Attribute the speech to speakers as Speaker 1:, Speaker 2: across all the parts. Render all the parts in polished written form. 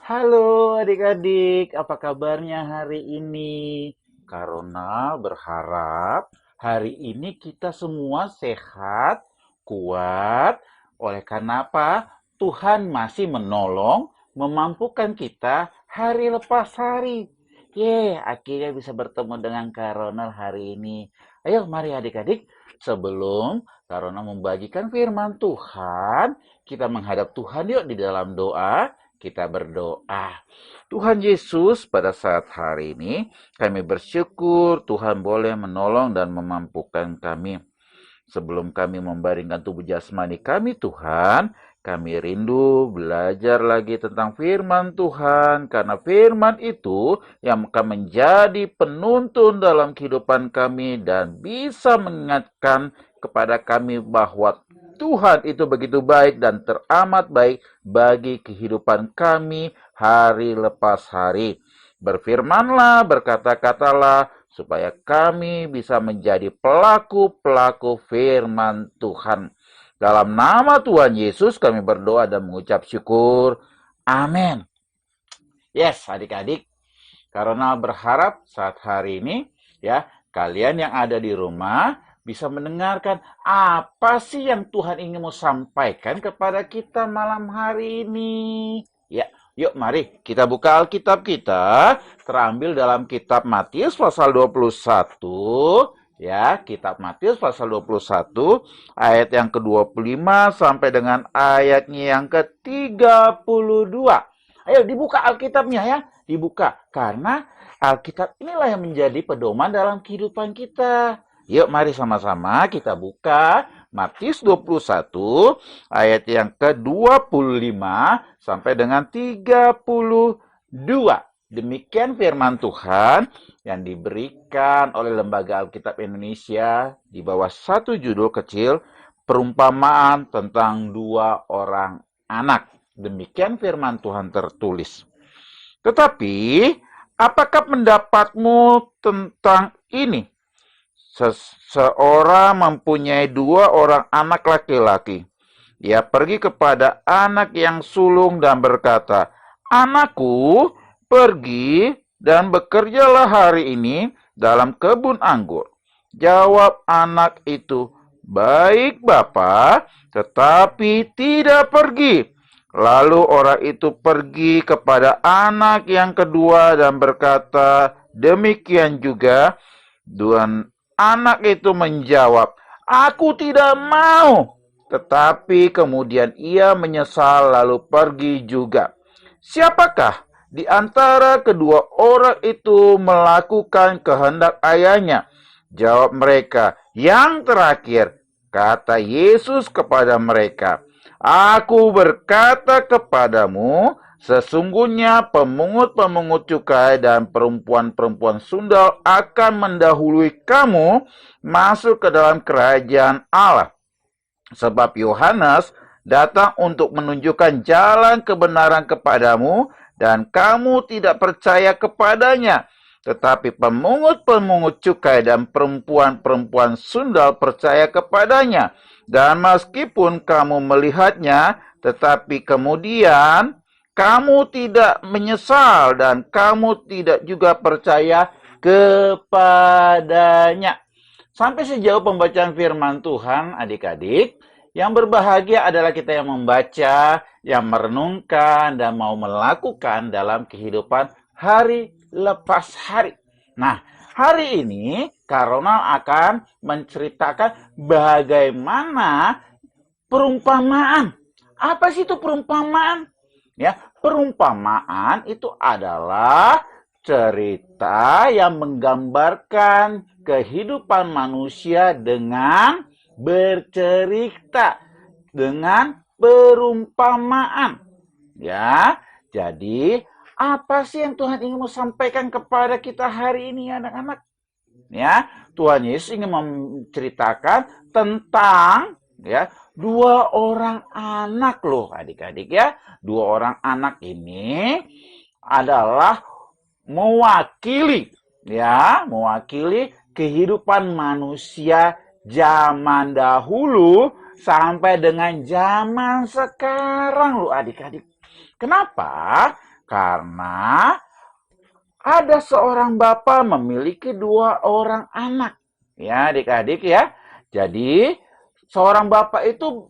Speaker 1: Halo adik-adik, apa kabarnya hari ini? Karena berharap hari ini kita semua sehat, kuat. Oleh karena apa? Tuhan masih menolong, memampukan kita hari lepas hari. Akhirnya bisa bertemu dengan Kak Ronald hari ini. Ayo, mari adik-adik, sebelum Kak Ronald membagikan firman Tuhan, kita menghadap Tuhan yuk di dalam doa. Kita berdoa. Tuhan Yesus, pada saat hari ini kami bersyukur Tuhan boleh menolong dan memampukan kami. Sebelum kami membaringkan tubuh jasmani kami, Tuhan, kami rindu belajar lagi tentang firman Tuhan, karena firman itu yang akan menjadi penuntun dalam kehidupan kami dan bisa mengingatkan kepada kami bahwa Tuhan itu begitu baik dan teramat baik bagi kehidupan kami hari lepas hari. Berfirmanlah, berkata-katalah, supaya kami bisa menjadi pelaku-pelaku firman Tuhan. Dalam nama Tuhan Yesus kami berdoa dan mengucap syukur. Amin. Yes, adik-adik, karena berharap saat hari ini ya, kalian yang ada di rumah bisa mendengarkan apa sih yang Tuhan ingin mau sampaikan kepada kita malam hari ini. Ya, yuk mari kita buka Alkitab kita, terambil dalam kitab Matius pasal 21. Ya, kitab Matius pasal 21 ayat yang ke-25 sampai dengan ayatnya yang ke-32. Ayo dibuka Alkitabnya ya, dibuka. Karena Alkitab inilah yang menjadi pedoman dalam kehidupan kita. Yuk mari sama-sama kita buka Matius 21 ayat yang ke-25 sampai dengan 32. Demikian firman Tuhan yang diberikan oleh Lembaga Alkitab Indonesia di bawah satu judul kecil, perumpamaan tentang dua orang anak. Demikian firman Tuhan tertulis. Tetapi, apakah pendapatmu tentang ini? Seseorang mempunyai dua orang anak laki-laki. Ia pergi kepada anak yang sulung dan berkata, "Anakku, pergi dan bekerjalah hari ini dalam kebun anggur." Jawab anak itu, "Baik, Bapa," tetapi tidak pergi. Lalu orang itu pergi kepada anak yang kedua dan berkata demikian juga. Dan anak itu menjawab, "Aku tidak mau." Tetapi kemudian ia menyesal lalu pergi juga. Siapakah di antara kedua orang itu melakukan kehendak ayahnya? Jawab mereka, "Yang terakhir." Kata Yesus kepada mereka, "Aku berkata kepadamu, sesungguhnya pemungut-pemungut cukai dan perempuan-perempuan sundal akan mendahului kamu masuk ke dalam kerajaan Allah. Sebab Yohanes datang untuk menunjukkan jalan kebenaran kepadamu, dan kamu tidak percaya kepadanya. Tetapi pemungut-pemungut cukai dan perempuan-perempuan sundal percaya kepadanya. Dan meskipun kamu melihatnya, tetapi kemudian kamu tidak menyesal dan kamu tidak juga percaya kepadanya." Sampai sejauh pembacaan firman Tuhan, adik-adik, yang berbahagia adalah kita yang membaca, yang merenungkan, dan mau melakukan dalam kehidupan hari lepas hari. Nah, hari ini Kak Ronald akan menceritakan bagaimana perumpamaan. Apa sih itu perumpamaan? Ya, perumpamaan itu adalah cerita yang menggambarkan kehidupan manusia dengan bercerita, dengan perumpamaan. Ya, jadi apa sih yang Tuhan ingin mau sampaikan kepada kita hari ini, anak-anak? Ya, Tuhan Yesus ingin menceritakan tentang ya dua orang anak loh, adik-adik ya. Dua orang anak ini adalah mewakili kehidupan manusia zaman dahulu sampai dengan zaman sekarang loh adik-adik. Kenapa? Karena ada seorang bapak memiliki 2 orang anak. Ya, adik-adik ya. Jadi, seorang bapak itu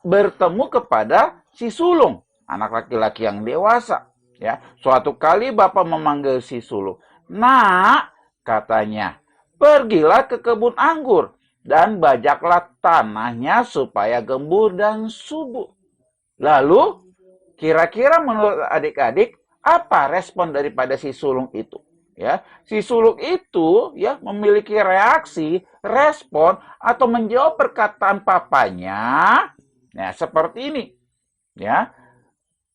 Speaker 1: bertemu kepada si sulung, anak laki-laki yang dewasa. Ya, suatu kali bapak memanggil si sulung. Nak, katanya, pergilah ke kebun anggur dan bajaklah tanahnya supaya gembur dan subur. Lalu, kira-kira menurut adik-adik, apa respon daripada si sulung itu? Ya, si sulung itu ya memiliki reaksi, respon atau menjawab perkataan papanya. Nah, seperti ini. Ya.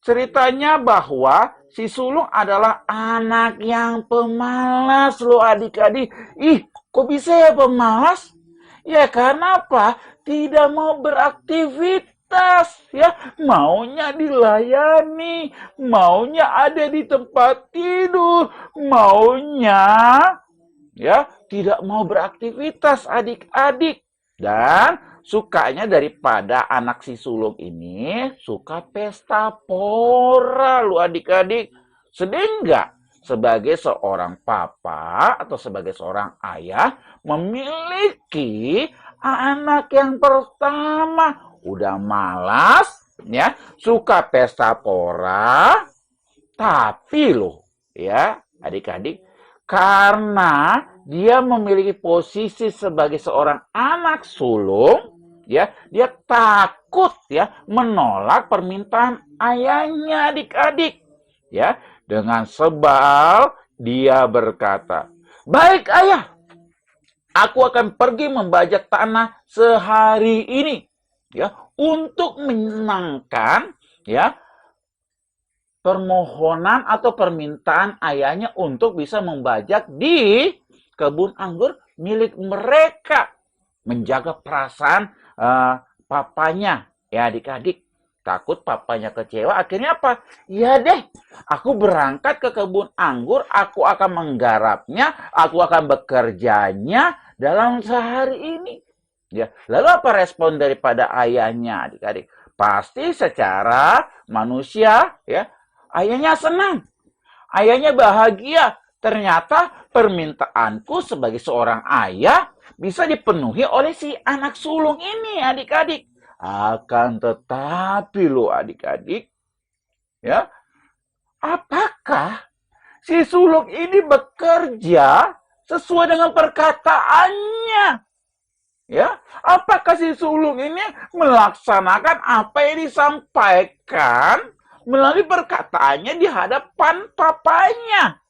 Speaker 1: Ceritanya bahwa si sulung adalah anak yang pemalas loh adik-adik. Ih, kok bisa ya pemalas? Ya karena apa? Tidak mau beraktivitas, ya. Maunya dilayani, maunya ada di tempat tidur, maunya ya tidak mau beraktivitas adik-adik. Dan sukanya daripada anak si sulung ini suka pesta pora lu adik-adik. Sedih nggak sebagai seorang papa atau sebagai seorang ayah memiliki anak yang pertama udah malas ya, suka pesta pora, tapi loh ya adik-adik, karena dia memiliki posisi sebagai seorang anak sulung, ya, dia takut ya menolak permintaan ayahnya adik-adik. Ya, dengan sebal dia berkata, "Baik ayah, aku akan pergi membajak tanah sehari ini." Ya, untuk menyenangkan ya permohonan atau permintaan ayahnya untuk bisa membajak di kebun anggur milik mereka. Menjaga perasaan papanya. Ya adik-adik, takut papanya kecewa. Akhirnya apa? Ya deh, aku berangkat ke kebun anggur, aku akan menggarapnya, aku akan bekerjanya dalam sehari ini. Ya, lalu apa respon daripada ayahnya adik-adik? Pasti secara manusia ya, ayahnya senang, ayahnya bahagia. Ternyata permintaanku sebagai seorang ayah bisa dipenuhi oleh si anak sulung ini, adik-adik. Akan tetapi loh adik-adik, ya, apakah si sulung ini bekerja sesuai dengan perkataannya? Ya, apakah si sulung ini melaksanakan apa yang disampaikan melalui perkataannya di hadapan papanya?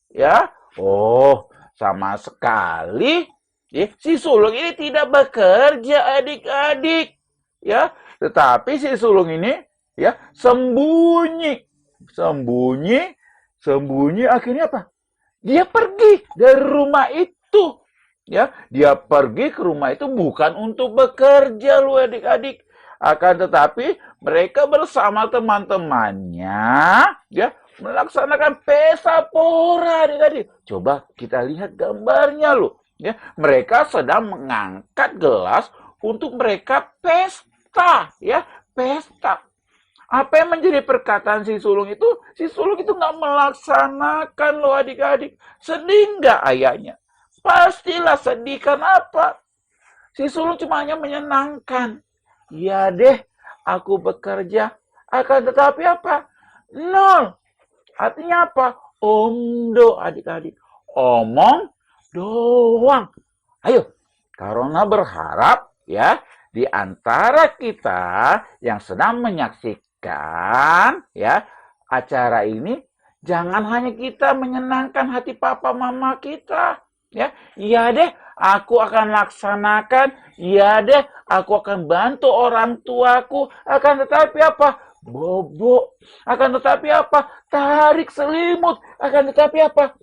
Speaker 1: Ya, oh, sama sekali. Ya, si sulung ini tidak bekerja adik-adik. Ya, tetapi si sulung ini ya sembunyi, sembunyi akhirnya apa? Dia pergi dari rumah itu. Ya, dia pergi ke rumah itu bukan untuk bekerja lu adik-adik. Akan tetapi mereka bersama teman-temannya ya melaksanakan pesta pora adik-adik. Coba kita lihat gambarnya lu. Ya, mereka sedang mengangkat gelas untuk mereka pesta, ya, pesta. Apa yang menjadi perkataan si sulung itu? Si sulung itu nggak melaksanakan loh adik-adik. Sedih nggak ayahnya? Pastilah sedih, kenapa? Si sulung cuma hanya menyenangkan. Ya deh, aku bekerja. Akan tetapi apa? Nol. Artinya apa? Omdo adik-adik. Omong doang. Ayo, Karona berharap ya di antara kita yang sedang menyaksikan ya acara ini, jangan hanya kita menyenangkan hati papa mama kita. Ya, iya deh, aku akan laksanakan. Iya deh, aku akan bantu orang tuaku. Akan tetapi apa? Bobo. Akan tetapi apa? Tarik selimut. Akan tetapi apa?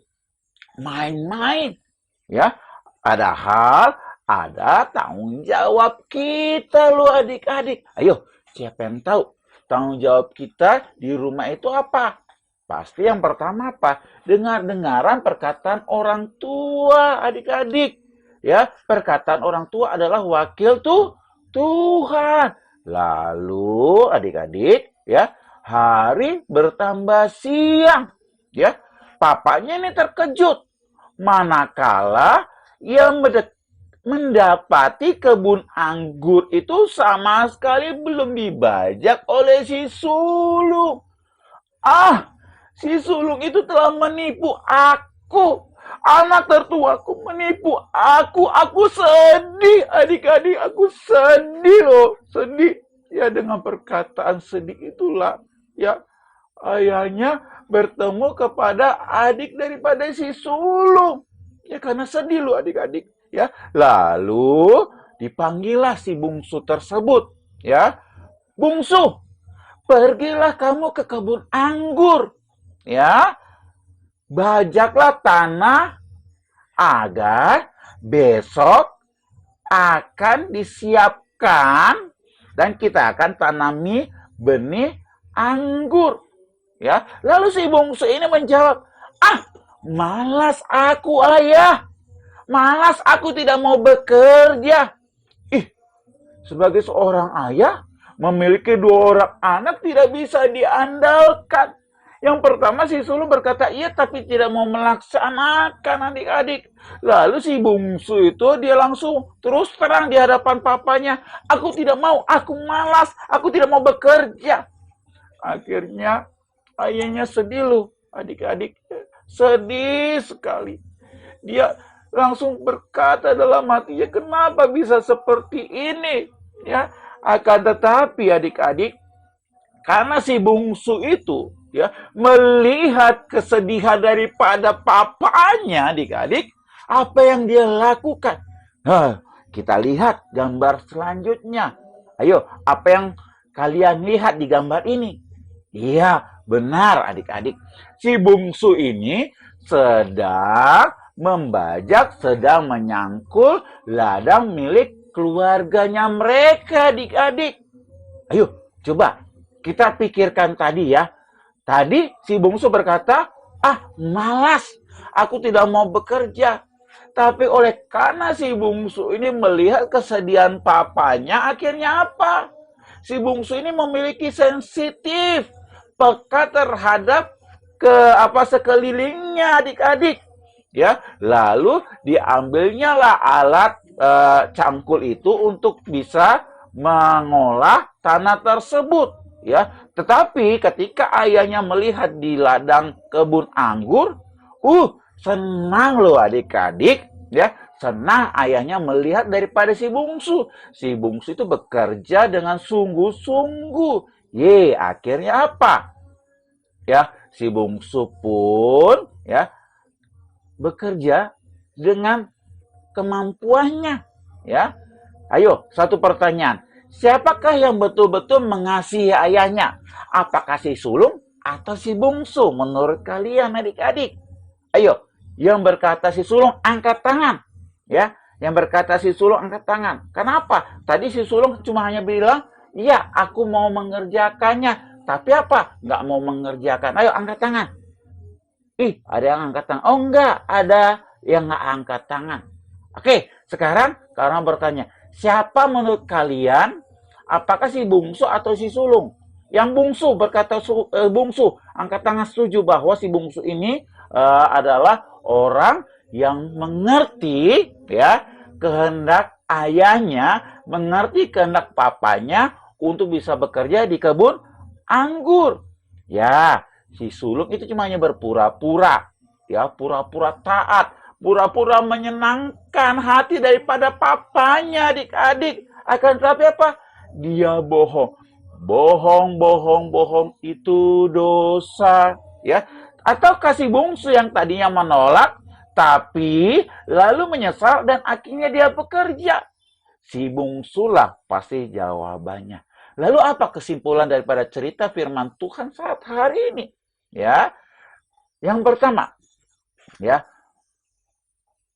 Speaker 1: Main-main. Ya, padahal ada tanggung jawab kita loh adik-adik. Ayo, siapa yang tahu tanggung jawab kita di rumah itu apa? Pasti yang pertama apa? Dengar-dengaran perkataan orang tua, adik-adik. Ya, perkataan orang tua adalah wakil Tuhan. Lalu, adik-adik, ya, hari bertambah siang. Ya, papanya ini terkejut. Manakala ia mendapati kebun anggur itu sama sekali belum dibajak oleh si sulung. Ah, si sulung itu telah menipu aku. Anak tertuaku menipu aku. Aku sedih, adik-adik. Aku sedih loh. Sedih. Ya, dengan perkataan sedih itulah, ya, ayahnya bertemu kepada adik daripada si sulung. Ya, karena sedih loh adik-adik. Ya, lalu dipanggillah si bungsu tersebut. Ya, bungsu, pergilah kamu ke kebun anggur. Ya, bajaklah tanah agar besok akan disiapkan dan kita akan tanami benih anggur. Ya, lalu si bungsu ini menjawab, "Ah, malas aku, ayah. Malas, aku tidak mau bekerja." Ih, sebagai seorang ayah, memiliki 2 orang anak tidak bisa diandalkan. Yang pertama si sulung berkata iya tapi tidak mau melaksanakan adik-adik. Lalu si bungsu itu dia langsung terus terang di hadapan papanya. Aku tidak mau, aku malas, aku tidak mau bekerja. Akhirnya ayahnya sedih loh adik-adik. Sedih sekali. Dia langsung berkata dalam hatinya, kenapa bisa seperti ini? Ya, akan tetapi adik-adik, karena si bungsu itu ya melihat kesedihan daripada papanya, adik-adik, apa yang dia lakukan? Nah, kita lihat gambar selanjutnya. Ayo, apa yang kalian lihat di gambar ini? Iya, benar adik-adik. Si bungsu ini sedang membajak, sedang menyangkul ladang milik keluarganya mereka, adik-adik. Ayo, coba kita pikirkan tadi ya. Tadi si bungsu berkata, ah malas, aku tidak mau bekerja. Tapi oleh karena si bungsu ini melihat kesedihan papanya, akhirnya apa? Si bungsu ini memiliki sensitif, peka terhadap sekelilingnya adik-adik. Ya, lalu diambilnya lah alat cangkul itu untuk bisa mengolah tanah tersebut. Ya, tetapi ketika ayahnya melihat di ladang kebun anggur, senang loh adik-adik, ya, senang ayahnya melihat daripada si bungsu. Si bungsu itu bekerja dengan sungguh-sungguh. Akhirnya apa? Ya, si bungsu pun ya bekerja dengan kemampuannya, ya. Ayo, satu pertanyaan. Siapakah yang betul-betul mengasihi ayahnya? Apakah si sulung atau si bungsu menurut kalian adik-adik? Ayo, yang berkata si sulung angkat tangan. Ya, yang berkata si sulung angkat tangan. Kenapa? Tadi si sulung cuma hanya bilang, "Iya, aku mau mengerjakannya." Tapi apa? Nggak mau mengerjakan. Ayo angkat tangan. Ada yang angkat tangan. Oh enggak, ada yang nggak angkat tangan. Oke, sekarang karena bertanya, siapa menurut kalian, apakah si bungsu atau si sulung? Yang bungsu berkata bungsu, angkat tangan setuju bahwa si bungsu ini adalah orang yang mengerti ya kehendak ayahnya, mengerti kehendak papanya untuk bisa bekerja di kebun anggur. Ya, si sulung itu cuma hanya berpura-pura, ya, pura-pura taat, pura-pura menyenangkan hati daripada papanya, adik-adik. Akan tetapi apa? Dia bohong. Bohong, bohong, bohong itu dosa, ya. Atau kasih bungsu yang tadinya menolak, tapi lalu menyesal dan akhirnya dia bekerja. Si bungsulah pasti jawabannya. Lalu apa kesimpulan daripada cerita firman Tuhan saat hari ini? Ya, yang pertama, ya,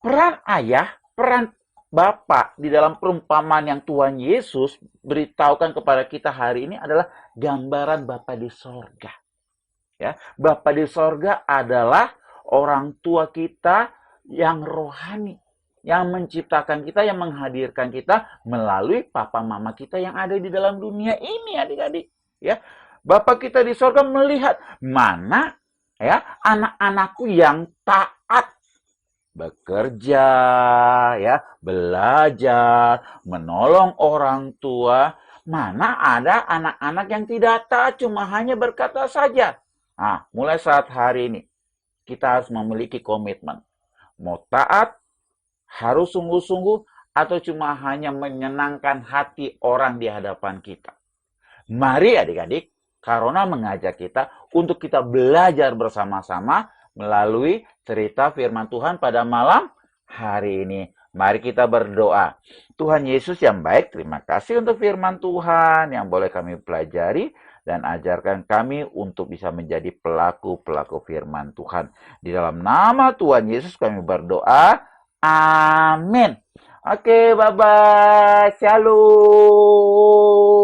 Speaker 1: peran ayah, peran bapak di dalam perumpamaan yang Tuhan Yesus beritahukan kepada kita hari ini adalah gambaran Bapa di sorga. Ya, Bapa di sorga adalah orang tua kita yang rohani, yang menciptakan kita, yang menghadirkan kita melalui papa mama kita yang ada di dalam dunia ini, adik-adik. Ya, Bapa kita di sorga melihat mana ya anak-anakku yang taat bekerja, ya, belajar, menolong orang tua. Mana ada anak-anak yang tidak taat, cuma hanya berkata saja. Nah, mulai saat hari ini, kita harus memiliki komitmen. Mau taat, harus sungguh-sungguh, atau cuma hanya menyenangkan hati orang di hadapan kita. Mari adik-adik, Karona mengajak kita untuk kita belajar bersama-sama melalui cerita firman Tuhan pada malam hari ini. Mari kita berdoa. Tuhan Yesus yang baik, terima kasih untuk firman Tuhan yang boleh kami pelajari dan ajarkan kami untuk bisa menjadi pelaku-pelaku firman Tuhan. Di dalam nama Tuhan Yesus kami berdoa. Amin. Oke, bye-bye. Shalom.